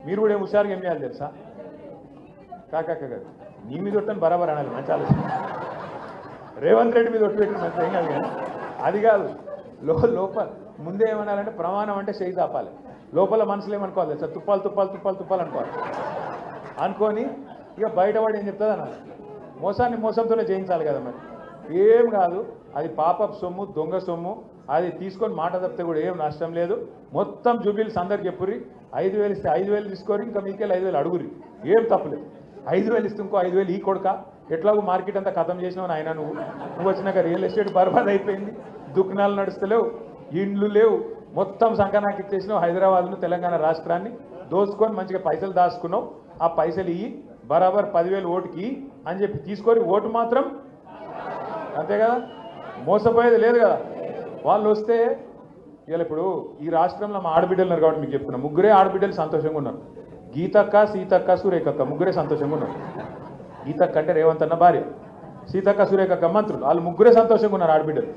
మీరు కూడా హుషారుగా ఏం చేయాలి తెలుసా? కాక నీ మీద ఒట్టని బరాబర్ అనాలి, మంచి ఆలోచన. రేవంత్ రెడ్డి మీద ఒట్టు పెట్టిన మంచి ఏం కాదు కానీ అది కాదు. లోపల ముందే ఏమనాలంటే ప్రమాణం అంటే చేయి తాపాలి. లోపల మనసులో ఏమనుకోవాలి తెలుసా? తుప్పాలు తుప్పాలు తుప్పాలు తుప్పాలు అనుకోవాలి. అనుకొని ఇక బయటపడి ఏం చెప్తుంది అనాలి. మోసాన్ని మోసంతోనే జయించాలి కదా మరి. ఏం కాదు, అది పాపపు సొమ్ము, దొంగ సొమ్ము. అది తీసుకొని మాట తప్పితే కూడా ఏం నష్టం లేదు. మొత్తం జూబిలీస్ అందరికి చెప్పుర్రి. 5,000 ఇస్తే 5,000 తీసుకోరి, ఇంకా మీకెళ్ళి 5,000 అడుగురి, ఏం తప్పులేదు. 5,000 ఇస్తే ఇంకో 5,000 ఈ కొడుక. ఎట్లాగో మార్కెట్ అంతా ఖతం చేసినావు ఆయన. నువ్వు వచ్చినాక రియల్ ఎస్టేట్ బర్బాద్ అయిపోయింది, దుకాణాలు నడుస్తలేవు, ఇండ్లు లేవు, మొత్తం సంకనాకి ఇచ్చేసినావు. హైదరాబాద్ను తెలంగాణ రాష్ట్రాన్ని దోచుకొని మంచిగా పైసలు దాచుకున్నావు. ఆ పైసలు ఇయ్యి, బరాబర్ 10,000 ఓటుకి అని చెప్పి తీసుకొని ఓటు మాత్రం అంతే కదా, మోసపోయేది లేదు కదా. వాళ్ళు వస్తే ఇలా ఇప్పుడు ఈ రాష్ట్రంలో మా ఆడబిడ్డలు ఉన్నారు కాబట్టి మీకు చెప్తున్నా, ముగ్గురే ఆడబిడ్డలు సంతోషంగా ఉన్నారు. గీతక్క, సీతక్క, సురేఖక్క ముగ్గురే సంతోషంగా ఉన్నారు. గీతక్క అంటే రేవంత్ అన్న భార్య, సీతక్క, సురేఖక్క మంత్రులు, వాళ్ళు ముగ్గురే సంతోషంగా ఉన్నారు ఆడబిడ్డలు.